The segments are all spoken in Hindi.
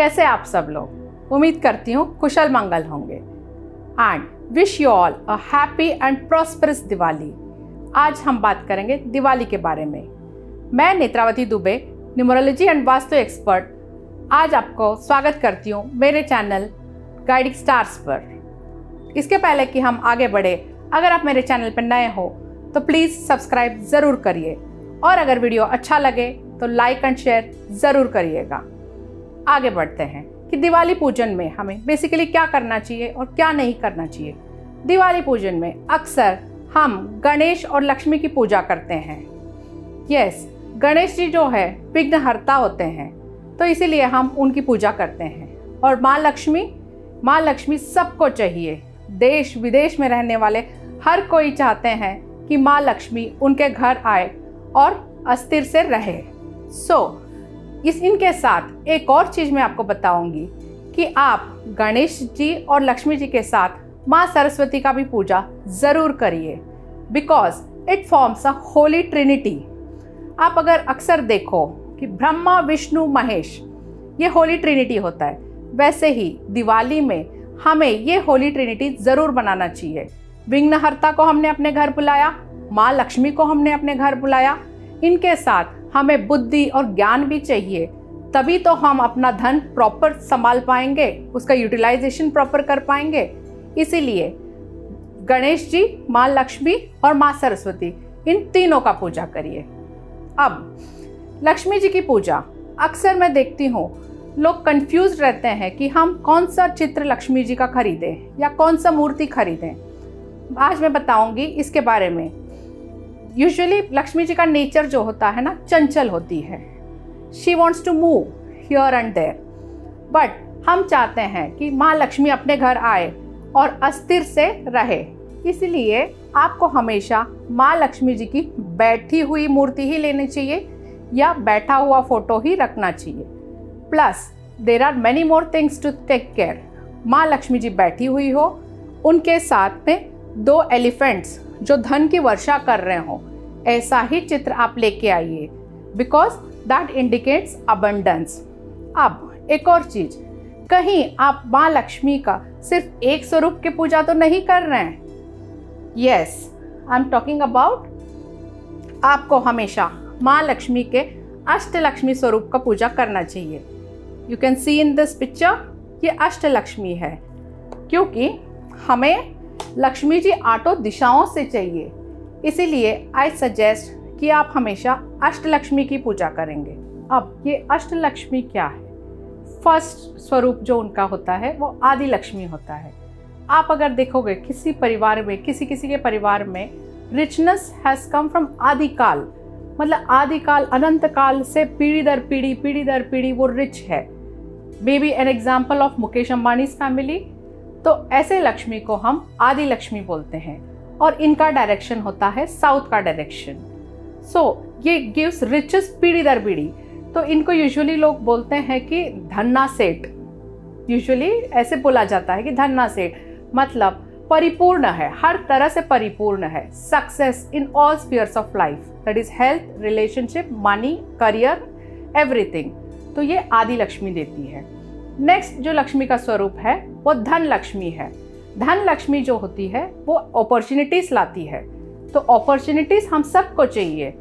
कैसे आप सब लोग? उम्मीद करती हूँ कुशल मंगल होंगे and wish you all a happy and prosperous Diwali. आज हम बात करेंगे दिवाली के बारे में। मैं Netravati Dubey, numerology and vastu expert, आज आपको स्वागत करती हूँ मेरे चैनल गाइडिंग स्टार्स पर। इसके पहले कि हम आगे बढ़े, अगर आप मेरे चैनल पर नए हो तो प्लीज़ सब्सक्राइब ज़रूर करिए और अगर वीडियो अच्छा लगे तो लाइक एंड शेयर ज़रूर करिएगा। आगे बढ़ते हैं कि दिवाली पूजन में हमें बेसिकली क्या करना चाहिए और क्या नहीं करना चाहिए। दिवाली पूजन में अक्सर हम गणेश और लक्ष्मी की पूजा करते हैं। यस, गणेश जी जो है विघ्नहर्ता होते हैं, तो इसीलिए हम उनकी पूजा करते हैं। और माँ लक्ष्मी सबको चाहिए। देश विदेश में रहने वाले हर कोई चाहते हैं कि माँ लक्ष्मी उनके घर आए और अस्थिर से रहे। इनके साथ एक और चीज़ मैं आपको बताऊंगी कि आप गणेश जी और लक्ष्मी जी के साथ माँ सरस्वती का भी पूजा ज़रूर करिए, because it forms a Holi Trinity. आप अगर अक्सर देखो कि ब्रह्मा विष्णु महेश ये होली ट्रिनिटी होता है, वैसे ही दिवाली में हमें ये होली ट्रिनिटी ज़रूर बनाना चाहिए। विघ्नहर्ता को हमने अपने घर बुलाया, माँ लक्ष्मी को हमने अपने घर बुलाया, इनके साथ हमें बुद्धि और ज्ञान भी चाहिए, तभी तो हम अपना धन प्रॉपर संभाल पाएंगे, उसका यूटिलाइजेशन प्रॉपर कर पाएंगे। इसीलिए गणेश जी, माँ लक्ष्मी और माँ सरस्वती, इन तीनों का पूजा करिए। अब लक्ष्मी जी की पूजा अक्सर मैं देखती हूँ लोग कंफ्यूज रहते हैं कि हम कौन सा चित्र लक्ष्मी जी का खरीदें या कौन सा मूर्ति खरीदें। आज मैं बताऊंगी इसके बारे में। यूजुअली लक्ष्मी जी का नेचर जो होता है ना, चंचल होती है। She wants to move here and there, but हम चाहते हैं कि माँ लक्ष्मी अपने घर आए और अस्थिर से रहे। इसलिए आपको हमेशा माँ लक्ष्मी जी की बैठी हुई मूर्ति ही लेनी चाहिए या बैठा हुआ फोटो ही रखना चाहिए। Plus there are many more things to take care. माँ लक्ष्मी जी बैठी हुई हो, उनके साथ में 2 एलिफेंट्स जो धन की वर्षा कर रहे हो, ऐसा ही चित्र आप लेके आइए, बिकॉज दैट इंडिकेट्स अबंडेंस। अब एक और चीज, कहीं आप माँ लक्ष्मी का सिर्फ एक स्वरूप की पूजा तो नहीं कर रहे हैं। Yes, I am talking about, आपको हमेशा माँ लक्ष्मी के अष्टलक्ष्मी स्वरूप का पूजा करना चाहिए। You can see in this picture, ये अष्टलक्ष्मी है, क्योंकि हमें लक्ष्मी जी 8 दिशाओं से चाहिए। इसीलिए आई सजेस्ट कि आप हमेशा अष्टलक्ष्मी की पूजा करेंगे। अब ये अष्टलक्ष्मी क्या है? फर्स्ट स्वरूप जो उनका होता है वो आदि लक्ष्मी होता है। आप अगर देखोगे किसी परिवार में, किसी के परिवार में रिचनेस हैज़ कम फ्रॉम आदिकाल, मतलब आदिकाल, अनंत काल से पीढ़ी दर पीढ़ी वो रिच है। May be an example of Mukesh Ambanis family. तो ऐसे लक्ष्मी को हम आदि लक्ष्मी बोलते हैं और इनका डायरेक्शन होता है साउथ का डायरेक्शन। ये गिव्स रिचेस पीढ़ी दर पीढ़ी। तो इनको यूजुअली लोग बोलते हैं कि धन्ना सेठ, यूजुअली ऐसे बोला जाता है कि धन्ना सेठ मतलब परिपूर्ण है, हर तरह से परिपूर्ण है। Success in all spheres of life, that is health, relationship, money, career, everything. तो ये आदि लक्ष्मी देती है। नेक्स्ट जो लक्ष्मी का स्वरूप है वो धन लक्ष्मी है। धन लक्ष्मी जो होती है वो अपॉर्चुनिटीज लाती है। तो अपॉर्चुनिटीज हम सबको चाहिए,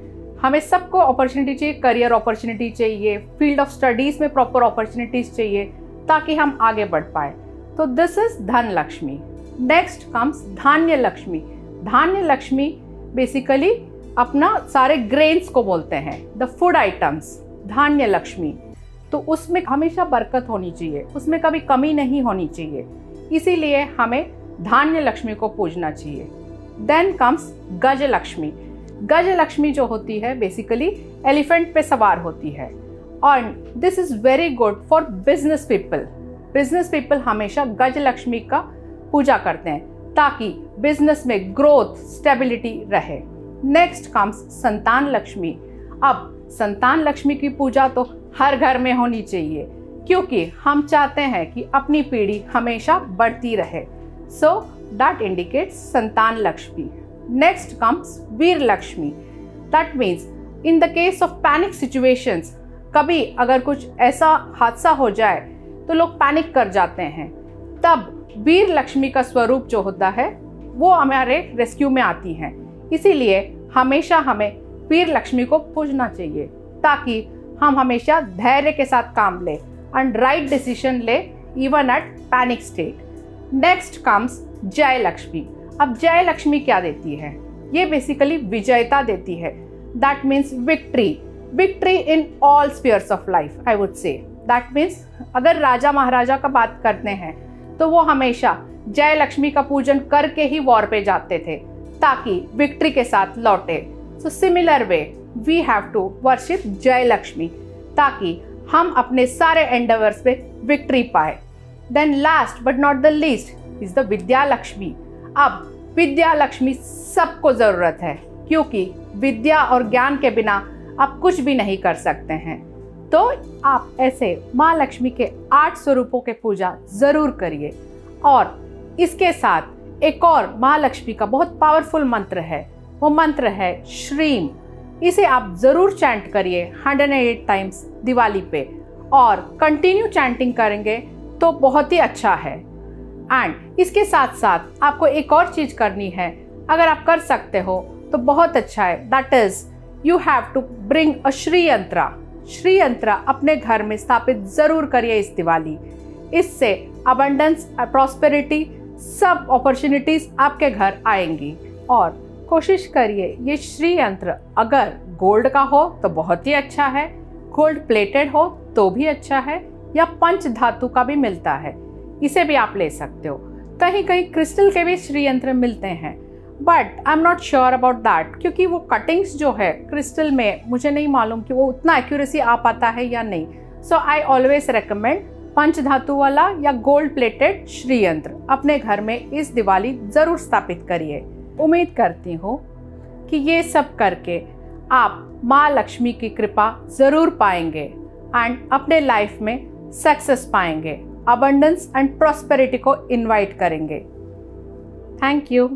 हमें सबको अपॉर्चुनिटी चाहिए, करियर अपॉर्चुनिटी चाहिए, फील्ड ऑफ स्टडीज में प्रॉपर अपॉर्चुनिटीज चाहिए ताकि हम आगे बढ़ पाए। तो दिस इज धन लक्ष्मी। नेक्स्ट कम्स धान्य लक्ष्मी। धान्य लक्ष्मी बेसिकली अपना सारे ग्रेन्स को बोलते हैं, द फूड आइटम्स, धान्य लक्ष्मी। तो उसमें हमेशा बरकत होनी चाहिए, उसमें कभी कमी नहीं होनी चाहिए। इसीलिए हमें धान्य लक्ष्मी को पूजना चाहिए। देन कम्स गज लक्ष्मी। गज लक्ष्मी जो होती है बेसिकली एलिफेंट पे सवार होती है और this is very good for business people. Business people हमेशा गज लक्ष्मी का पूजा करते हैं ताकि बिजनेस में ग्रोथ, स्टेबिलिटी रहे। नेक्स्ट कम्स संतान लक्ष्मी। अब संतान लक्ष्मी की पूजा तो हर घर में होनी चाहिए, क्योंकि हम चाहते हैं कि अपनी पीढ़ी हमेशा बढ़ती रहे। सो दैट इंडिकेट्स संतान Lakshmi. Next comes Veer Lakshmi. That means in the case of panic situations, कभी अगर कुछ ऐसा हादसा हो जाए तो लोग पैनिक कर जाते हैं। तब वीर लक्ष्मी का स्वरूप जो होता है वो हमारे रेस्क्यू में आती हैं। इसीलिए हमेशा हमें वीर लक्ष्मी को पूजना चाहिए ताकि हम हमेशा धैर्य के साथ काम ले एंड राइट डिसीजन ले even at panic state. Next comes जय लक्ष्मी। अब जय लक्ष्मी क्या देती है? ये बेसिकली विजयता देती है। That means victory in all spheres of life, I would say. That means अगर राजा महाराजा का बात करते हैं तो वो हमेशा जय लक्ष्मी का पूजन करके ही वॉर पे जाते थे ताकि विक्ट्री के साथ लौटे। So similar way we have to worship जय लक्ष्मी ताकि हम अपने सारे एंडेवर्स पे विक्ट्री पाए। Then last but not the least is the Vidya Lakshmi. अब विद्या लक्ष्मी सबको जरूरत है क्योंकि विद्या और ज्ञान के बिना आप कुछ भी नहीं कर सकते हैं। तो आप ऐसे माँ लक्ष्मी के 8 स्वरूपों के पूजा जरूर करिए। और इसके साथ एक और माँ लक्ष्मी का बहुत पावरफुल मंत्र है, वो मंत्र है श्रीम। इसे आप जरूर चैंट करिए 108 टाइम्स दिवाली पे और कंटिन्यू चैंटिंग करेंगे तो बहुत ही अच्छा है। एंड इसके साथ साथ आपको एक और चीज करनी है, अगर आप कर सकते हो तो बहुत अच्छा है। That is you have to bring a Shri Yantra. Shri यंत्रा अपने घर में स्थापित जरूर करिए इस दिवाली। इससे अबंडेंस, प्रॉस्पेरिटी, सब अपॉर्चुनिटीज आपके घर आएंगी। और कोशिश करिए ये श्री यंत्र अगर गोल्ड का हो तो बहुत ही अच्छा है, गोल्ड प्लेटेड हो तो भी अच्छा है, या पंच धातु का भी मिलता है, इसे भी आप ले सकते हो। कहीं कहीं क्रिस्टल के भी श्री यंत्र मिलते हैं but I am not sure about that क्योंकि वो कटिंग्स जो है क्रिस्टल में मुझे नहीं मालूम कि वो उतना एक्यूरेसी आ पाता है या नहीं। सो आई ऑलवेज रेकमेंड पंच धातु वाला या गोल्ड प्लेटेड श्री यंत्र अपने घर में इस दिवाली जरूर स्थापित करिए। उम्मीद करती हूँ कि ये सब करके आप माँ लक्ष्मी की कृपा जरूर पाएंगे एंड अपने लाइफ में सक्सेस पाएंगे, अबंडेंस एंड प्रॉस्पेरिटी को इनवाइट करेंगे। Thank you.